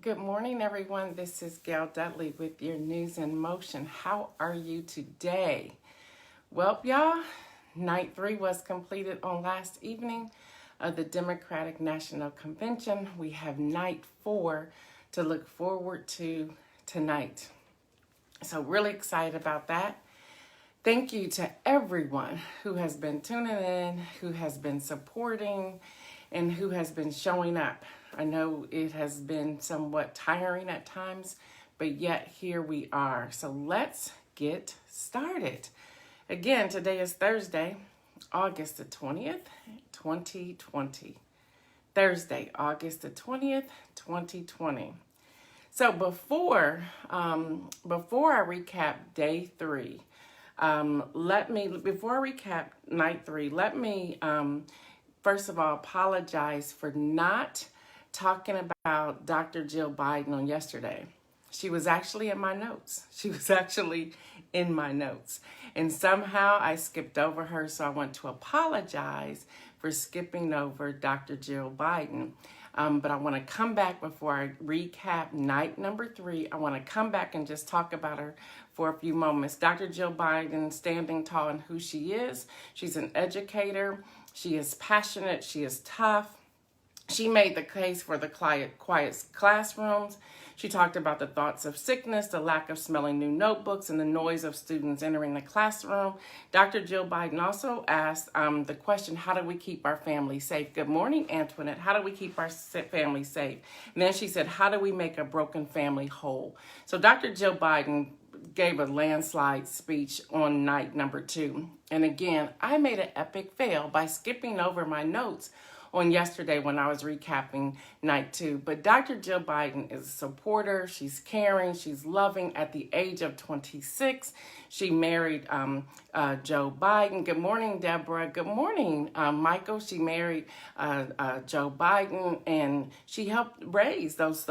Good morning, everyone. This is Gail Dudley with your News in Motion. How are you today? Well, y'all, night 3 was completed on last evening of the Democratic National Convention. We have night 4 to look forward to tonight. So really excited about that. Thank you to everyone who has been tuning in, who has been supporting, and who has been showing up. I know it has been somewhat tiring at times, but yet here we are. So let's get started. Again, today is Thursday, August the 20th, 2020. Thursday, August the 20th, 2020. So before I recap day 3, before I recap night 3, let me first of all apologize for not talking about Dr. Jill Biden on yesterday. She was actually in my notes. And somehow I skipped over her, so I want to apologize for skipping over Dr. Jill Biden. But I want to come back before I recap night number 3. I want to come back and just talk about her for a few moments. Dr. Jill Biden, standing tall in who she is. She's an educator. She is passionate. She is tough. She made the case for the quiet classrooms. She talked about the thoughts of sickness, the lack of smelling new notebooks, and the noise of students entering the classroom. Dr. Jill Biden also asked the question, how do we keep our family safe? Good morning, Antoinette. How do we keep our family safe? And then she said, how do we make a broken family whole? So Dr. Jill Biden gave a landslide speech on night number 2. And again, I made an epic fail by skipping over my notes on yesterday when I was recapping night 2. But Dr. Jill Biden is a supporter. She's caring. She's loving. At the age of 26, she married Joe Biden. Good morning, Deborah. Good morning, Michael. She married Joe Biden, and she helped raise those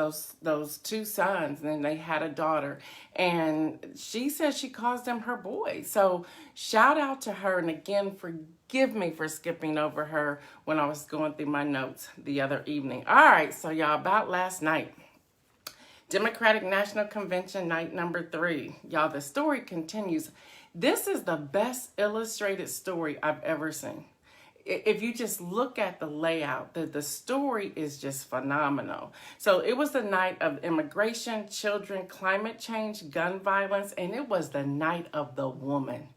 2 sons, and then they had a daughter. And she says she calls them her boys. So shout out to her. And again, forgive me for skipping over her when I was going through my notes the other evening. All right, so y'all, about last night. Democratic National Convention, night number 3. Y'all, the story continues. This is the best illustrated story I've ever seen. If you just look at the layout, the story is just phenomenal. So it was the night of immigration, children, climate change, gun violence, and it was the night of the woman.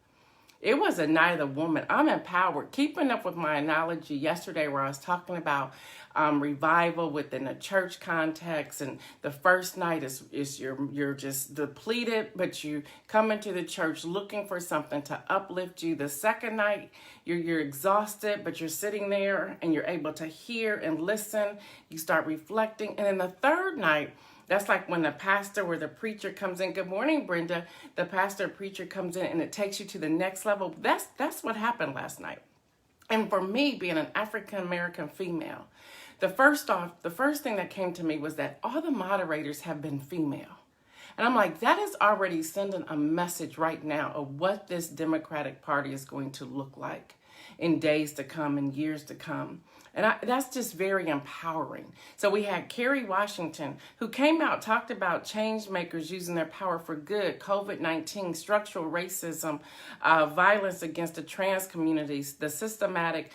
It was a night of the woman. I'm empowered. Keeping up with my analogy yesterday where I was talking about revival within a church context. And the first night is you're just depleted, but you come into the church looking for something to uplift you. The second night, you're exhausted, but you're sitting there and you're able to hear and listen. You start reflecting. And then the third night, that's like when the pastor or the preacher comes in. Good morning, Brenda. The pastor or preacher comes in and it takes you to the next level. That's what happened last night. And for me, being an African-American female, the first thing that came to me was that all the moderators have been female. And I'm like, that is already sending a message right now of what this Democratic Party is going to look like in days to come and years to come. And that's just very empowering. So we had Kerry Washington, who came out, talked about change makers using their power for good, COVID-19, structural racism, violence against the trans communities, the systemic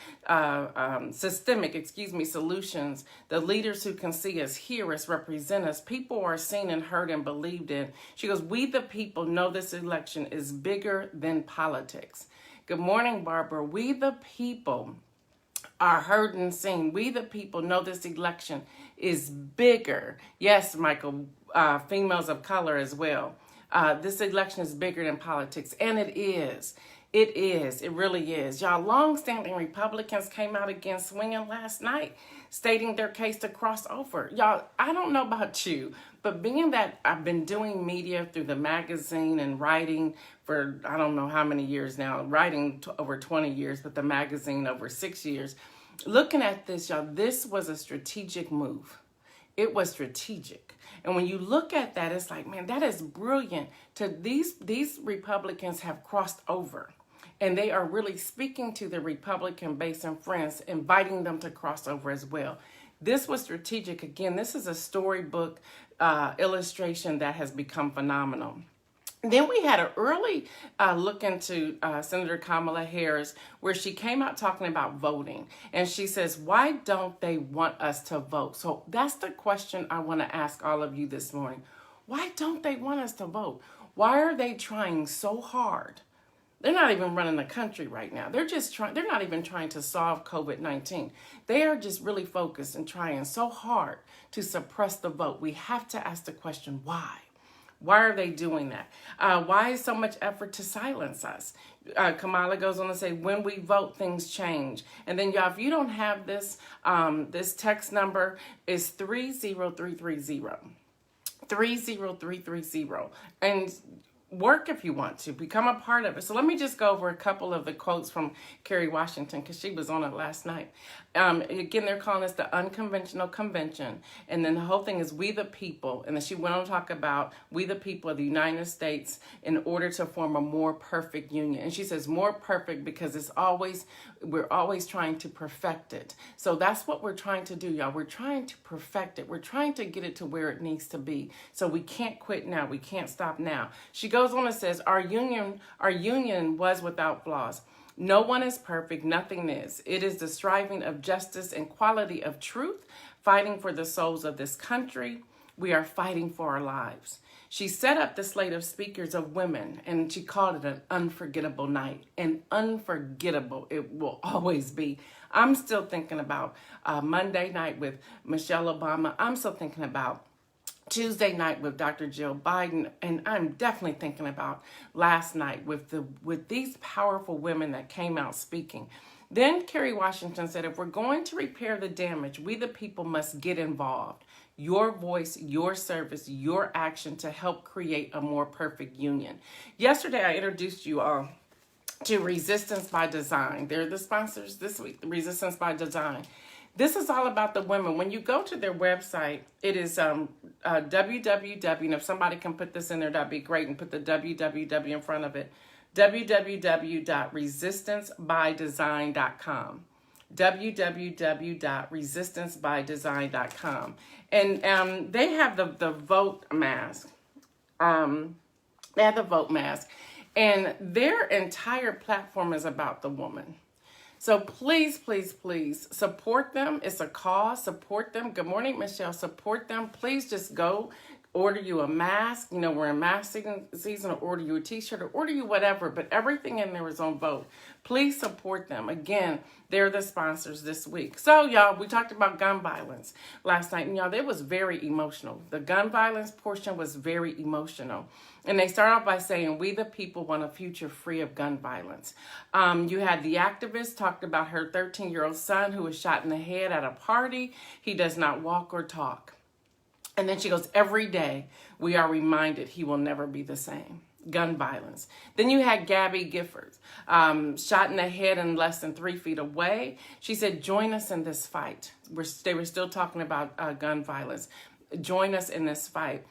solutions, the leaders who can see us, hear us, represent us. People are seen and heard and believed in. She goes, we the people know this election is bigger than politics. Good morning, Barbara. We the people are heard and seen. We the people know this election is bigger. Yes, Michael, females of color as well. This election is bigger than politics, and it is. It is. It really is. Y'all, long-standing Republicans came out against swinging last night, stating their case to cross over. Y'all, I don't know about you, but being that I've been doing media through the magazine and writing for I don't know how many years now, writing over 20 years, but the magazine over 6 years, looking at this, y'all, this was a strategic move. It was strategic. And when you look at that, it's like, man, that is brilliant. These Republicans have crossed over. And they are really speaking to the Republican base and friends, inviting them to cross over as well. This was strategic. Again, this is a storybook illustration that has become phenomenal. Then we had an early look into Senator Kamala Harris, where she came out talking about voting. And she says, why don't they want us to vote? So that's the question I want to ask all of you this morning. Why don't they want us to vote? Why are they trying so hard? They're not even running the country right now. They're not even trying to solve COVID-19. They are just really focused and trying so hard to suppress the vote. We have to ask the question, why? Why are they doing that? Why is so much effort to silence us? Kamala goes on to say, when we vote, things change. And then, y'all, if you don't have this, this text number is 30330. 30330. And work if you want to. Become a part of it. So let me just go over a couple of the quotes from Kerry Washington, because she was on it last night. Again, they're calling this the Unconventional Convention. And then the whole thing is we the people. And then she went on to talk about we the people of the United States in order to form a more perfect union. And she says more perfect because we're always trying to perfect it. So that's what we're trying to do, y'all. We're trying to perfect it. We're trying to get it to where it needs to be. So we can't quit now. We can't stop now. She goes on and says, our union was without flaws. No one is perfect. Nothing is. It is the striving of justice and quality of truth, fighting for the souls of this country. We are fighting for our lives. She set up the slate of speakers of women, and she called it an unforgettable night. And unforgettable it will always be. I'm still thinking about Monday night with Michelle Obama. I'm still thinking about Tuesday night with Dr. Jill Biden, and I'm definitely thinking about last night with these powerful women that came out speaking. Then Kerry Washington said, if we're going to repair the damage, we the people must get involved. Your voice, your service, your action to help create a more perfect union. Yesterday, I introduced you all to Resistance by Design. They're the sponsors this week, Resistance by Design. This is all about the women. When you go to their website, it is www, and if somebody can put this in there, that'd be great, and put the www in front of it, www.resistancebydesign.com. www.resistancebydesign.com. And they have the vote mask. They have the vote mask. And their entire platform is about the woman. So please, please, please support them. It's a cause. Support them. Good morning, Michelle. Support them. Please just go order you a mask. You know, we're in mask season, or order you a t-shirt, or order you whatever. But everything in there is on vote. Please support them. Again, they're the sponsors this week. So, y'all, we talked about gun violence last night. And, y'all, it was very emotional. The gun violence portion was very emotional. And they start off by saying, we the people want a future free of gun violence. You had the activist talked about her 13-year-old son who was shot in the head at a party. He does not walk or talk. And then she goes, every day we are reminded he will never be the same. Gun violence. Then you had Gabby Giffords, shot in the head and less than 3 feet away. She said, join us in this fight. They were still talking about gun violence. Join us in this fight.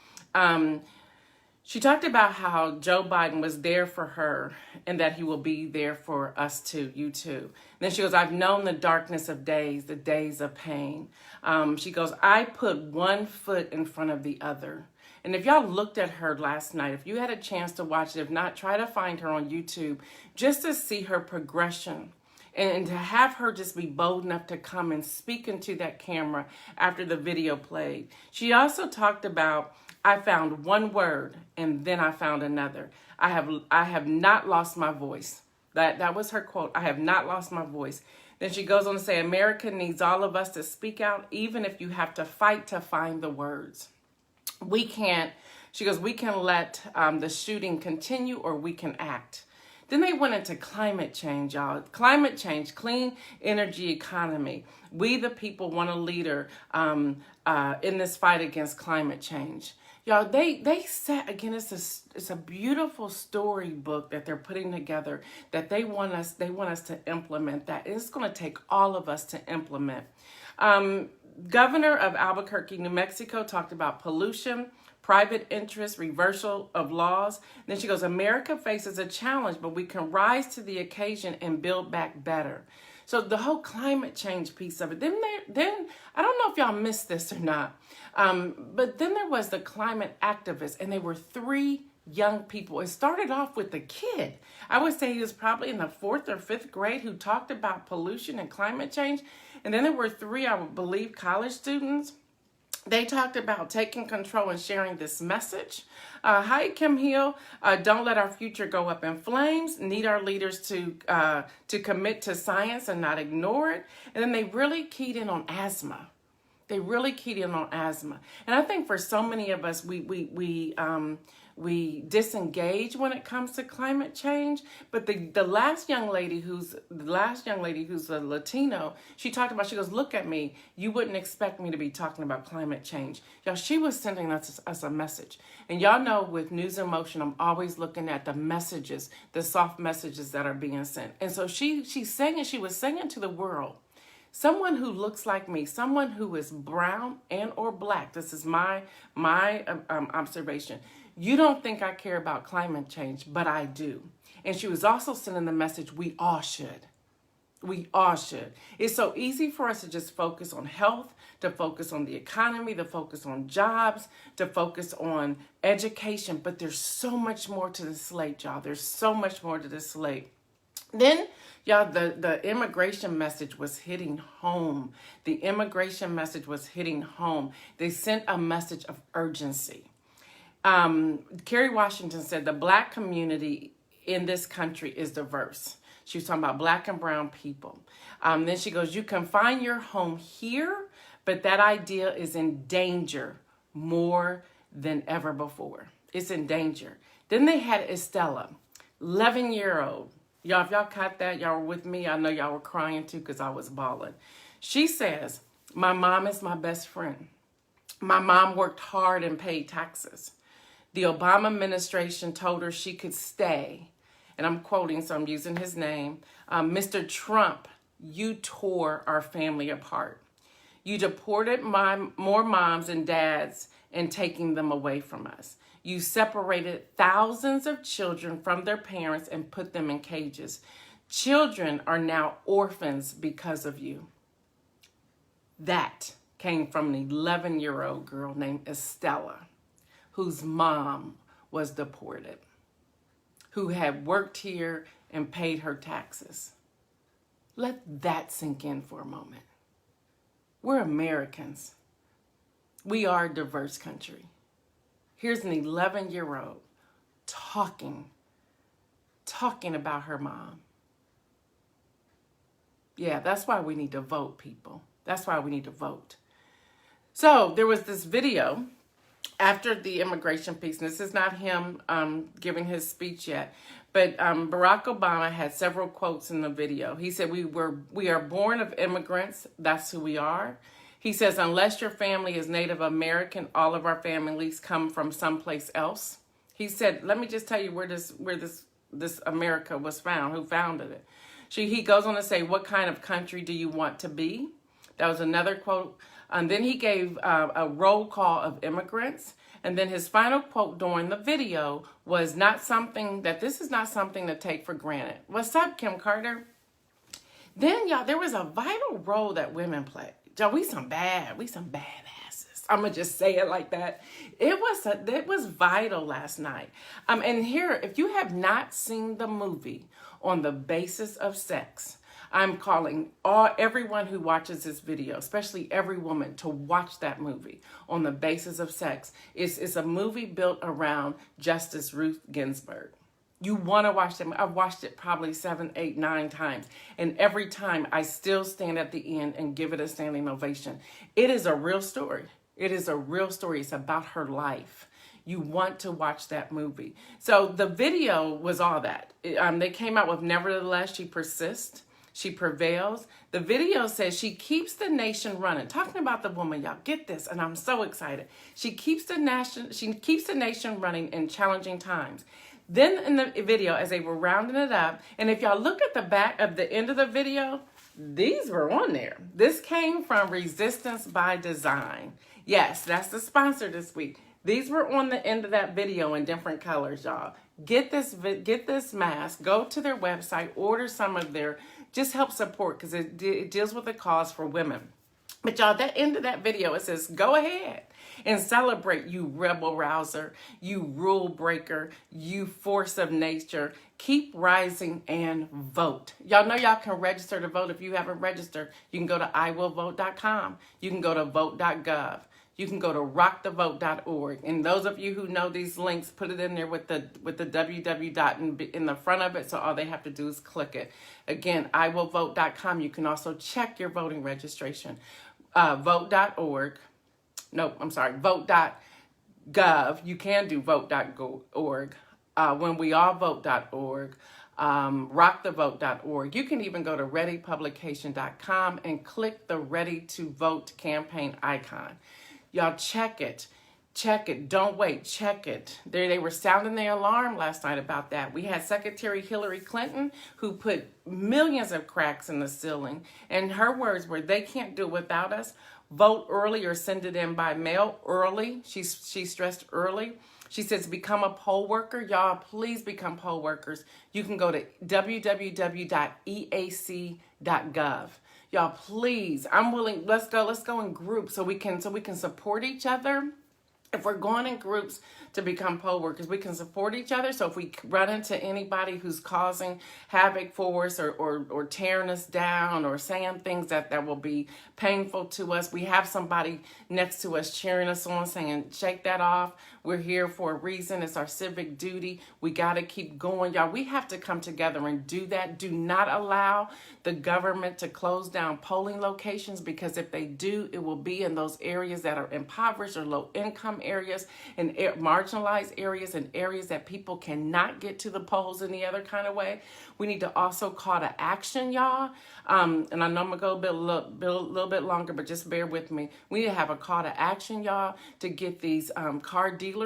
She talked about how Joe Biden was there for her and that he will be there for us too, you too. Then she goes, I've known the darkness of days, the days of pain. She goes, I put one foot in front of the other. And if y'all looked at her last night, if you had a chance to watch it, if not, try to find her on YouTube just to see her progression. And to have her just be bold enough to come and speak into that camera after the video played. She also talked about, I found one word and then I found another. I have not lost my voice. That was her quote. I have not lost my voice. Then she goes on to say, America needs all of us to speak out, even if you have to fight to find the words. She goes, we can let the shooting continue or we can act. Then they went into climate change, y'all. Climate change, clean energy economy. We the people want a leader in this fight against climate change. Y'all, they said, again, it's a beautiful storybook that they're putting together that they want us to implement that. It's going to take all of us to implement. Governor of Albuquerque, New Mexico talked about pollution, private interest, reversal of laws. Then she goes, America faces a challenge, but we can rise to the occasion and build back better. So the whole climate change piece of it. Then I don't know if y'all missed this or not, but then there was the climate activists, and they were 3 young people. It started off with a kid. I would say he was probably in the 4th or 5th grade, who talked about pollution and climate change. And then there were 3, I would believe, college students. They talked about taking control and sharing this message. Hi, Kim Hill. Don't let our future go up in flames. Need our leaders to commit to science and not ignore it. And then they really keyed in on asthma. They really keyed in on asthma. And I think for so many of us, we disengage when it comes to climate change. But the last young lady who's a Latino, she talked about, she goes, look at me. You wouldn't expect me to be talking about climate change. Y'all, she was sending us a message. And y'all know with News in Motion, I'm always looking at the messages, the soft messages that are being sent. And so she was saying to the world, someone who looks like me, someone who is brown and or black, this is my observation. You don't think I care about climate change, but I do. And she was also sending the message, we all should. We all should. It's so easy for us to just focus on health, to focus on the economy, to focus on jobs, to focus on education. But there's so much more to the slate, y'all. There's so much more to the slate. Then, y'all, the immigration message was hitting home. The immigration message was hitting home. They sent a message of urgency. Kerry Washington said the Black community in this country is diverse. She was talking about Black and brown people. Then she goes, you can find your home here, but that idea is in danger more than ever before. It's in danger. Then they had Estella, 11-year-old. Y'all, if y'all caught that, y'all were with me. I know y'all were crying too because I was bawling. She says, my mom is my best friend. My mom worked hard and paid taxes. The Obama administration told her she could stay. And I'm quoting, so I'm using his name. Mr. Trump, you tore our family apart. You deported more moms and dads and taking them away from us. You separated thousands of children from their parents and put them in cages. Children are now orphans because of you. That came from an 11-year-old girl named Estella, whose mom was deported, who had worked here and paid her taxes. Let that sink in for a moment. We're Americans. We are a diverse country. Here's an 11-year-old talking about her mom. Yeah, that's why we need to vote, people. That's why we need to vote. So there was this video after the immigration piece, and this is not him giving his speech yet, but Barack Obama had several quotes in the video. He said, we are born of immigrants. That's who we are. He says, unless your family is Native American, all of our families come from someplace else. He said, let me just tell you where this America was found, who founded it. He goes on to say, what kind of country do you want to be? That was another quote. And then he gave a roll call of immigrants. And then his final quote during the video was this is not something to take for granted. What's up, Kim Carter? Then, y'all, there was a vital role that women play. Y'all, we some badasses. I'm going to just say it like that. It was vital last night. And here, if you have not seen the movie On the Basis of Sex, I'm calling everyone who watches this video, especially every woman, to watch that movie, On the Basis of Sex. It's a movie built around Justice Ruth Ginsburg. You want to watch them. I've watched it probably 7, 8, 9 times. And every time I still stand at the end and give it a standing ovation. It is a real story. It is a real story. It's about her life. You want to watch that movie. So the video was all that. They came out with Nevertheless, She Persists. She prevails. The video says she keeps the nation running. Talking about the woman, y'all, get this, and I'm so excited. She keeps the nation running in challenging times. Then in the video, as they were rounding it up, and if y'all look at the back of the end of the video, these were on there. This came from Resistance by Design. Yes, that's the sponsor this week. These were on the end of that video in different colors, y'all. Get this mask. Go to their website. Order some of their just help support, because it deals with the cause for women. But y'all, at the end of that video, it says, go ahead and celebrate, you rebel rouser, you rule breaker, you force of nature. Keep rising and vote. Y'all know y'all can register to vote. If you haven't registered, you can go to iwillvote.com. You can go to vote.gov. You can go to rockthevote.org. And those of you who know these links, put it in there with the www dot in the front of it, so all they have to do is click it. Again, iwillvote.com. You can also check your voting registration. Vote.org. No, I'm sorry, vote.gov. You can do vote.org. Whenweallvote.org. rockthevote.org. You can even go to readypublication.com and click the Ready to Vote campaign icon. Y'all check it. Check it. Don't wait. Check it. They were sounding the alarm last night about that. We had Secretary Hillary Clinton, who put millions of cracks in the ceiling. And her words were, they can't do it without us. Vote early or send it in by mail early. She stressed early. She says, become a poll worker. Y'all, please become poll workers. You can go to www.eac.gov. Y'all, please, I'm willing. Let's go in groups so we can support each other. If we're going in groups to become poll workers, we can support each other. So if we run into anybody who's causing havoc for us or tearing us down or saying things that will be painful to us, we have somebody next to us cheering us on, saying, shake that off. We're here for a reason. It's our civic duty. We got to keep going. Y'all, we have to come together and do that. Do not allow the government to close down polling locations, because if they do, it will be in those areas that are impoverished or low income areas and marginalized areas and areas that people cannot get to the polls any other kind of way. We need to also call to action, y'all. And I know I'm going to go a little bit longer, but just bear with me. We need to have a call to action, y'all, to get these car dealerships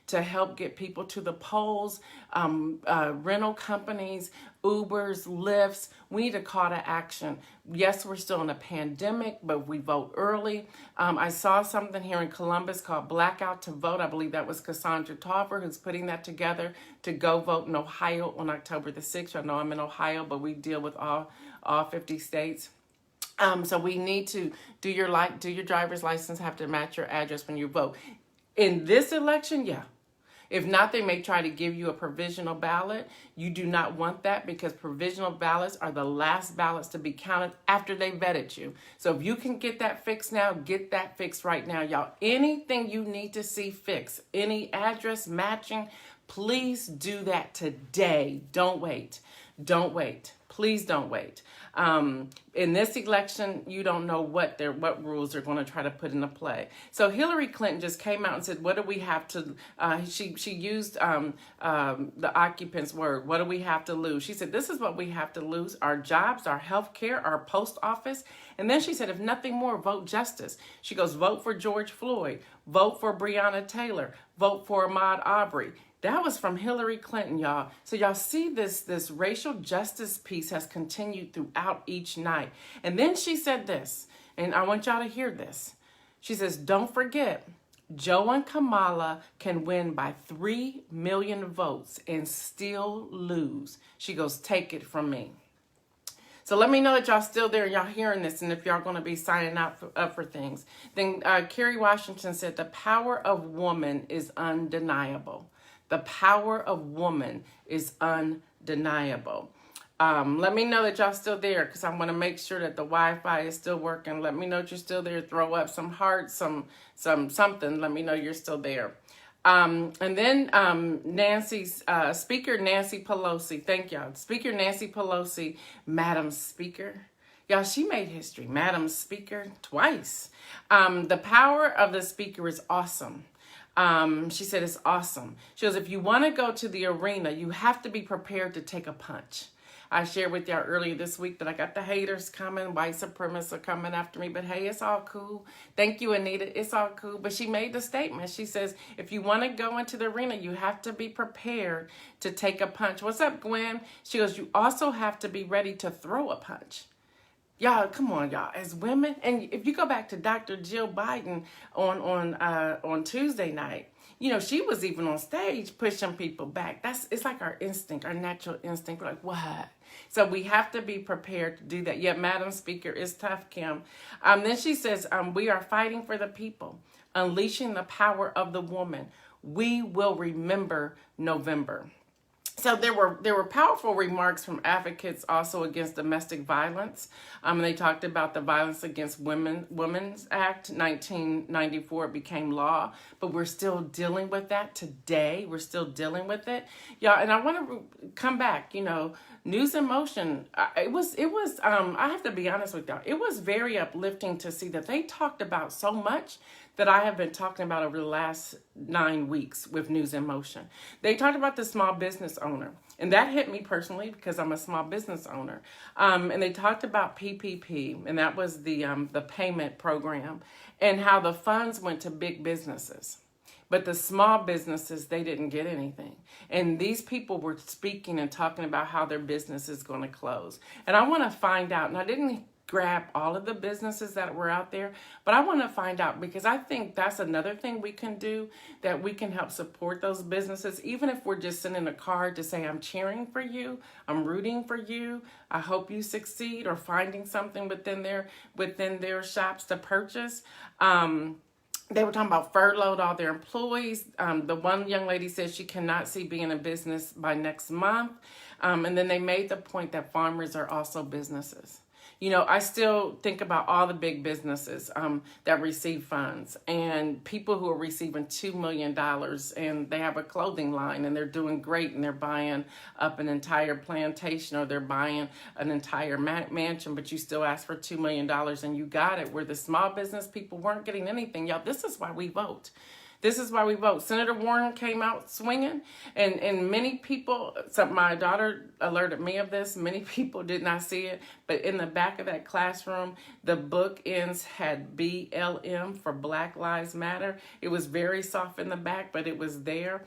to help get people to the polls, rental companies, Ubers, Lyfts. We need a call to action. Yes, we're still in a pandemic, but we vote early. I saw something here in Columbus called Blackout to Vote. I believe that was Cassandra Tauber who's putting that together to go vote in Ohio on October the 6th. I know I'm in Ohio, but we deal with all 50 states. So we need to do your driver's license, have to match your address when you vote. In this election, yeah. If not, they may try to give you a provisional ballot. You do not want that, because provisional ballots are the last ballots to be counted after they vetted you. So if you can get that fixed now, get that fixed right now, y'all. Anything you need to see fixed, any address matching, please do that today. Don't wait. Don't wait. Please don't wait. In this election, you don't know what rules they're going to try to put into play. So Hillary Clinton just came out and said, what do we have to, she used the occupant's word, what do we have to lose? She said, this is what we have to lose: our jobs, our health care, our post office. And then she said, if nothing more, vote justice. She goes, vote for George Floyd, vote for Breonna Taylor, vote for Ahmaud Arbery. That was from Hillary Clinton, y'all. So y'all see this racial justice piece has continued throughout each night. And then she said this, and I want y'all to hear this. She says, don't forget, Joe and Kamala can win by 3 million votes and still lose. She goes, take it from me. So let me know that y'all still there and y'all hearing this, and if y'all going to be signing up for things. Then Kerry Washington said, the power of woman is undeniable. The power of woman is undeniable. Let me know that y'all still there, because I want to make sure that the Wi-Fi is still working. Let me know that you're still there. Throw up some hearts, something. Let me know you're still there. And then Speaker Nancy Pelosi. Thank y'all. Speaker Nancy Pelosi, Madam Speaker. Y'all, she made history. Madam Speaker twice. The power of the speaker is awesome. She said it's awesome. She goes, if you want to go to the arena, you have to be prepared to take a punch. I shared with y'all earlier this week that I got the haters coming, white supremacists are coming after me, but hey, it's all cool. Thank you, Anita. It's all cool. But she made the statement. She says, if you want to go into the arena, you have to be prepared to take a punch. What's up, Gwen? She goes, you also have to be ready to throw a punch. Y'all, come on, y'all. As women, and if you go back to Dr. Jill Biden on Tuesday night, you know, she was even on stage pushing people back. It's like our instinct, our natural instinct. We're like, what? So we have to be prepared to do that. Yeah, Madam Speaker, it's tough, Kim. Then she says, we are fighting for the people, unleashing the power of the woman. We will remember November. So there were powerful remarks from advocates also against domestic violence. They talked about the Violence Against Women's Act 1994 became law, but we're still dealing with that today. We're still dealing with it, y'all. And I want to come back. You know, News in Motion. It was. I have to be honest with y'all. It was very uplifting to see that they talked about so much that I have been talking about over the last 9 weeks with News in Motion. They talked about the small business owner, and that hit me personally because I'm a small business owner. And they talked about PPP, and that was the payment program, and how the funds went to big businesses. But the small businesses, they didn't get anything. And these people were speaking and talking about how their business is going to close. And I want to find out, and I didn't grab all of the businesses that were out there, but I want to find out, because I think that's another thing we can do, that we can help support those businesses, even if we're just sending a card to say, I'm cheering for you, I'm rooting for you, I hope you succeed, or finding something within their shops to purchase. They were talking about furloughed all their employees. The one young lady said she cannot see being in business by next month. And then they made the point that farmers are also businesses. You know, I still think about all the big businesses that receive funds, and people who are receiving $2 million, and they have a clothing line and they're doing great, and they're buying up an entire plantation, or they're buying an entire mansion, but you still ask for $2 million and you got it, where the small business people weren't getting anything. Y'all, this is why we vote. This is why we vote. Senator Warren came out swinging, and many people, my daughter alerted me of this, many people did not see it, but in the back of that classroom, the bookends had BLM for Black Lives Matter. It was very soft in the back, but it was there.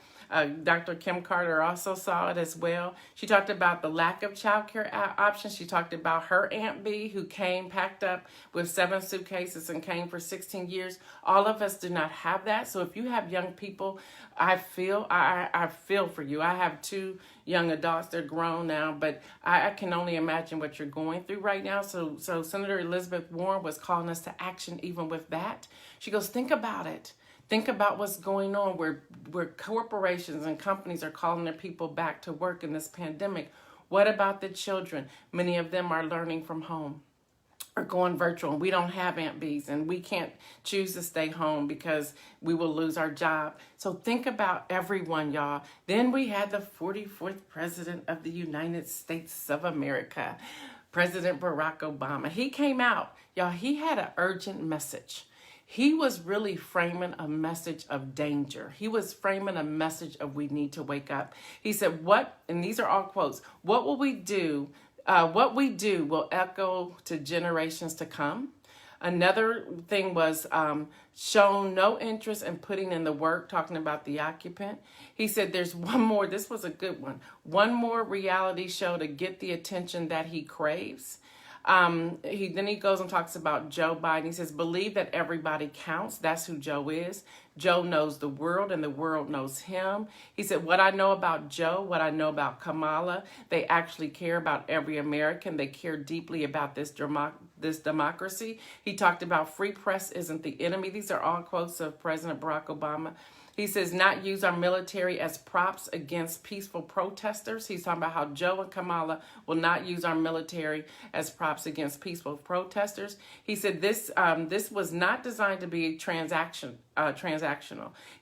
Dr. Kim Carter also saw it as well. She talked about the lack of childcare options. She talked about her Aunt B, who came packed up with 7 suitcases and came for 16 years. All of us do not have that. So if you have young people, I feel for you. I have 2 young adults. They're grown now, but I can only imagine what you're going through right now. So Senator Elizabeth Warren was calling us to action even with that. She goes, think about it. Think about what's going on where corporations and companies are calling their people back to work in this pandemic. What about the children? Many of them are learning from home, are going virtual, and we don't have Aunt B's, and we can't choose to stay home because we will lose our job. So think about everyone, y'all. Then we had the 44th President of the United States of America, President Barack Obama. He came out, y'all, he had an urgent message. He was really framing a message of danger. He was framing a message of we need to wake up. He said, what, and these are all quotes, what will we do? What we do will echo to generations to come. Another thing was shown no interest in putting in the work, talking about the occupant. He said there's one more, this was a good one more reality show to get the attention that he craves. He goes and talks about Joe Biden. He says, believe that everybody counts. That's who Joe is. Joe knows the world and the world knows him. He said, what I know about Joe, what I know about Kamala, they actually care about every American. They care deeply about this democracy. He talked about free press isn't the enemy. These are all quotes of President Barack Obama. He says not use our military as props against peaceful protesters. He's talking about how Joe and Kamala will not use our military as props against peaceful protesters. He said this was not designed to be transactional.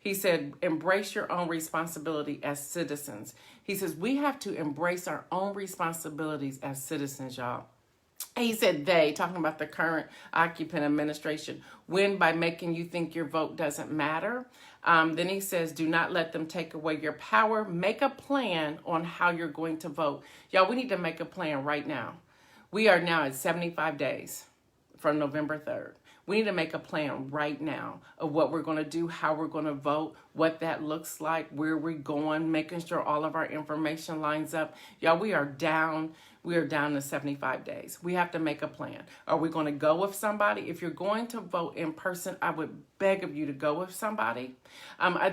He said embrace your own responsibility as citizens. He says we have to embrace our own responsibilities as citizens, y'all. He said they, talking about the current occupant administration, win by making you think your vote doesn't matter. Then he says, do not let them take away your power. Make a plan on how you're going to vote. Y'all, we need to make a plan right now. We are now at 75 days from November 3rd. We need to make a plan right now of what we're going to do, how we're going to vote, what that looks like, where we're going, making sure all of our information lines up. Y'all, we are down. We are down to 75 days. We have to make a plan. Are we going to go with somebody? If you're going to vote in person, I would beg of you to go with somebody.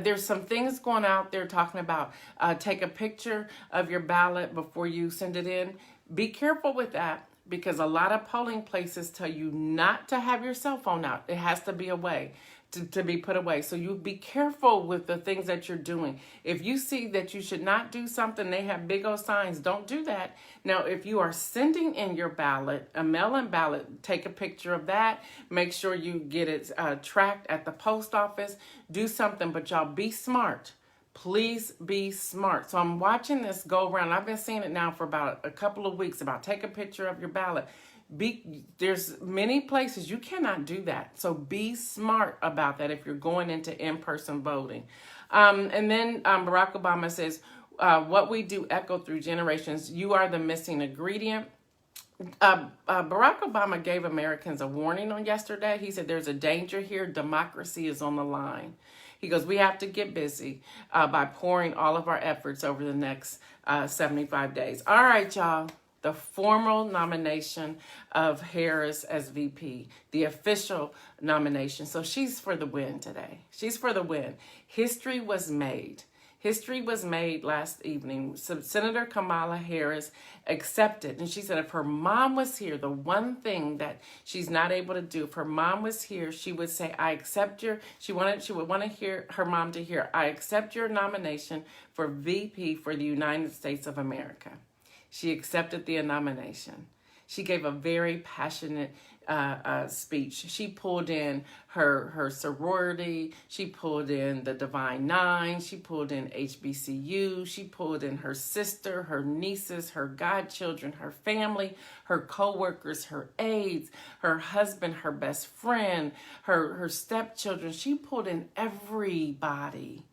There's some things going out there talking about take a picture of your ballot before you send it in. Be careful with that, because a lot of polling places tell you not to have your cell phone out. It has to be away, to be put away. So you be careful with the things that you're doing. If you see that you should not do something, they have big old signs, don't do that. Now, if you are sending in your ballot, a mail-in ballot, take a picture of that. Make sure you get it tracked at the post office. Do something, but y'all be smart. Please be smart. So I'm watching this go around. I've been seeing it now for about a couple of weeks about take a picture of your ballot. There's many places you cannot do that. So be smart about that if you're going into in-person voting. And then Barack Obama says, what we do echo through generations. You are the missing ingredient. Barack Obama gave Americans a warning on yesterday. He said there's a danger here. Democracy is on the line. He goes, we have to get busy by pouring all of our efforts over the next 75 days. All right, y'all. The formal nomination of Harris as VP, the official nomination. So she's for the win today. She's for the win. History was made. History was made last evening. So Senator Kamala Harris accepted, and she said if her mom was here, the one thing that she's not able to do, if her mom was here, she would say, I accept she would want to hear her mom to hear, I accept your nomination for VP for the United States of America. She accepted the nomination. She gave a very passionate speech. She pulled in her sorority. She pulled in the Divine Nine. She pulled in HBCU. She pulled in her sister, her nieces, her godchildren, her family, her co-workers, her aides, her husband, her best friend, her stepchildren. She pulled in everybody.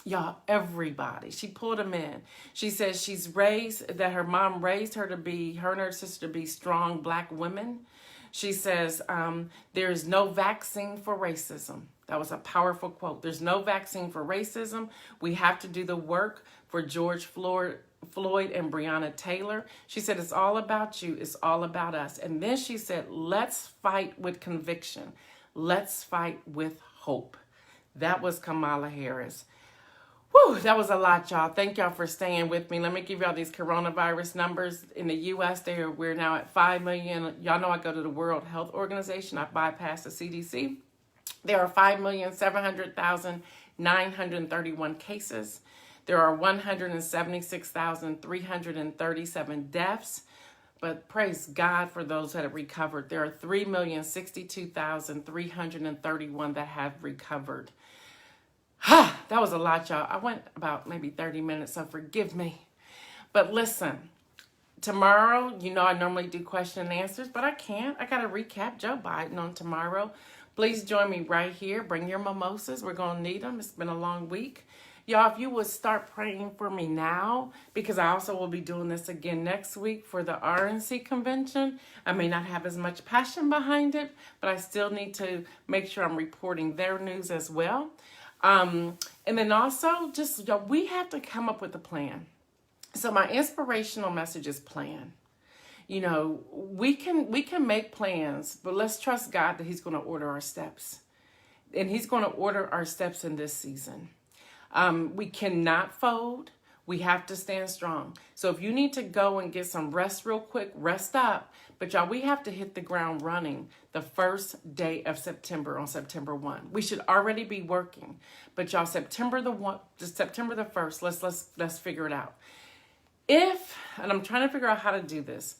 Y'all, everybody. She pulled them in. She says that her mom raised her and her sister to be strong Black women. She says, there is no vaccine for racism. That was a powerful quote. There's no vaccine for racism. We have to do the work for George Floyd and Breonna Taylor. She said, it's all about you. It's all about us. And then she said, let's fight with conviction. Let's fight with hope. That was Kamala Harris. Whew, that was a lot, y'all. Thank y'all for staying with me. Let me give y'all these coronavirus numbers. In the U.S., we're now at 5 million. Y'all know I go to the World Health Organization. I bypass the CDC. There are 5,700,931 cases. There are 176,337 deaths. But praise God for those that have recovered. There are 3,062,331 that have recovered. That was a lot, y'all. I went about maybe 30 minutes, so forgive me. But listen, tomorrow, I normally do question and answers, but I can't. I got to recap Joe Biden on tomorrow. Please join me right here. Bring your mimosas. We're going to need them. It's been a long week. Y'all, if you would start praying for me now, because I also will be doing this again next week for the RNC convention. I may not have as much passion behind it, but I still need to make sure I'm reporting their news as well. And then also we have to come up with a plan. So my inspirational message is plan. We can make plans, but let's trust God that he's going to order our steps. And he's going to order our steps in this season. We cannot fold. We have to stand strong. So if you need to go and get some rest real quick, rest up. But y'all, we have to hit the ground running the first day of September on September 1. We should already be working. But y'all, September the 1st, let's figure it out. And I'm trying to figure out how to do this.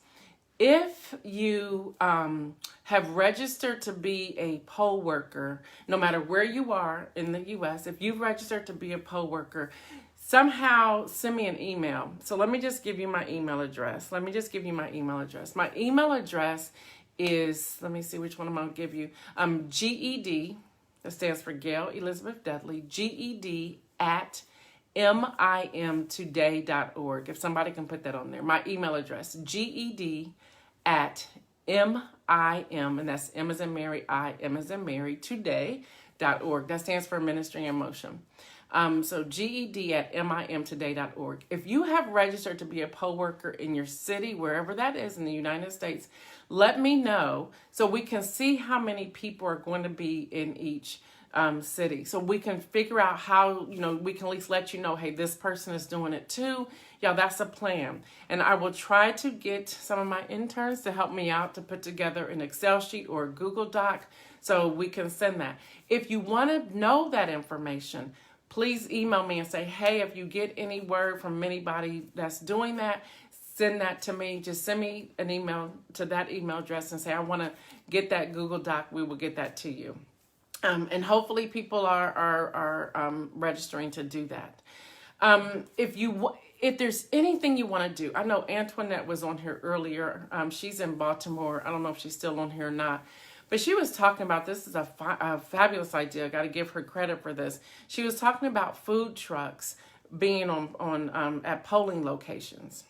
If you have registered to be a poll worker, no matter where you are in the U.S., if you've registered to be a poll worker, somehow send me an email. So let me just give you my email address. My email address is, let me see which one I'm going to give you. GED, that stands for Gail Elizabeth Dudley, GED at mimtoday.org. If somebody can put that on there. My email address, GED at MIM, and that's M as in Mary, I, M as in Mary, today.org. That stands for Ministry in Motion. So GED at mimtoday.org. If you have registered to be a poll worker in your city, wherever that is in the United States, let me know so we can see how many people are going to be in each city. So we can figure out how, we can at least let you know, hey, this person is doing it too. Yeah, that's a plan. And I will try to get some of my interns to help me out to put together an Excel sheet or a Google Doc so we can send that. If you want to know that information, please email me and say, hey, if you get any word from anybody that's doing that, send that to me. Just send me an email to that email address and say, I want to get that Google Doc. We will get that to you. And hopefully people are registering to do that. If there's anything you want to do, I know Antoinette was on here earlier. She's in Baltimore. I don't know if she's still on here or not. But she was talking about, this is a fabulous idea. I got to give her credit for this. She was talking about food trucks being on at polling locations.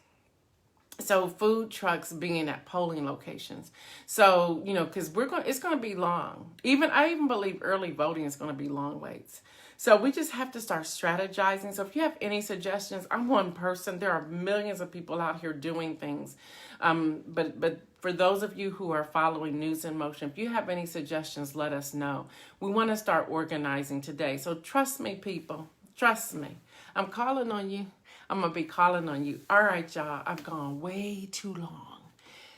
So food trucks being at polling locations. So, because it's going to be long. I even believe early voting is going to be long waits. So we just have to start strategizing. So if you have any suggestions, I'm one person. There are millions of people out here doing things. But for those of you who are following News in Motion, if you have any suggestions, let us know. We want to start organizing today. So trust me, people. Trust me. I'm calling on you. I'm going to be calling on you. All right, y'all. I've gone way too long.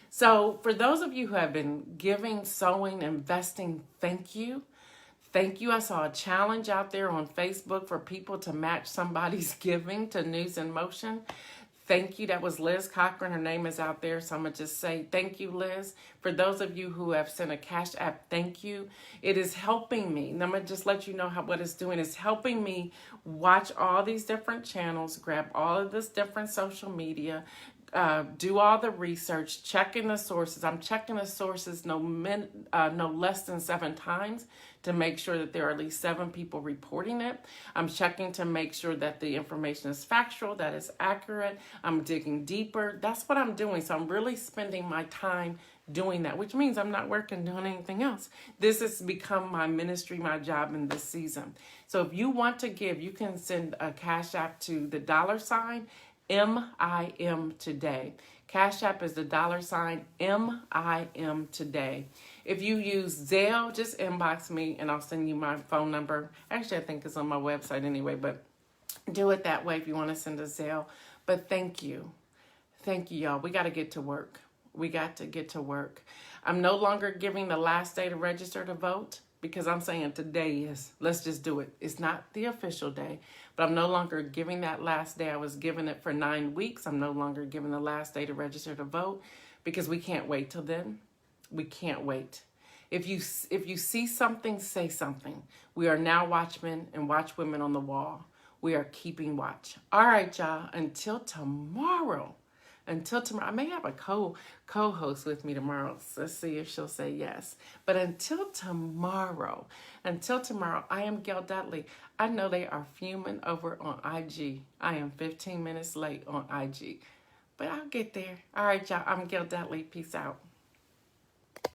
So for those of you who have been giving, sowing, investing, thank you. Thank you. I saw a challenge out there on Facebook for people to match somebody's giving to News in Motion. Thank you. That was Liz Cochran. Her name is out there. So I'm going to just say thank you, Liz. For those of you who have sent a Cash App, thank you. It is helping me. And I'm going to just let you know what it's doing. It's helping me watch all these different channels, grab all of this different social media, do all the research, checking the sources. I'm checking the sources no less than 7 times to make sure that there are at least 7 people reporting it. I'm checking to make sure that the information is factual, that it's accurate. I'm digging deeper. That's what I'm doing. So I'm really spending my time doing that, which means I'm not working doing anything else. This has become my ministry, my job in this season. So if you want to give, you can send a Cash App to the $ MIM today. Cash App is the $ MIM today. If you use Zelle, just inbox me and I'll send you my phone number. Actually, I think it's on my website anyway, but do it that way if you want to send a Zelle. But thank you. Thank you, y'all. We got to get to work. We got to get to work. I'm no longer giving the last day to register to vote because I'm saying today is, let's just do it. It's not the official day, but I'm no longer giving that last day. I was giving it for 9 weeks. I'm no longer giving the last day to register to vote because we can't wait till then. We can't wait. If you see something, say something. We are now watchmen and watchwomen on the wall. We are keeping watch. All right, y'all. Until tomorrow. I may have a co-host with me tomorrow. So let's see if she'll say yes. But until tomorrow, I am Gail Dudley. I know they are fuming over on IG. I am 15 minutes late on IG. But I'll get there. All right, y'all. I'm Gail Dudley. Peace out.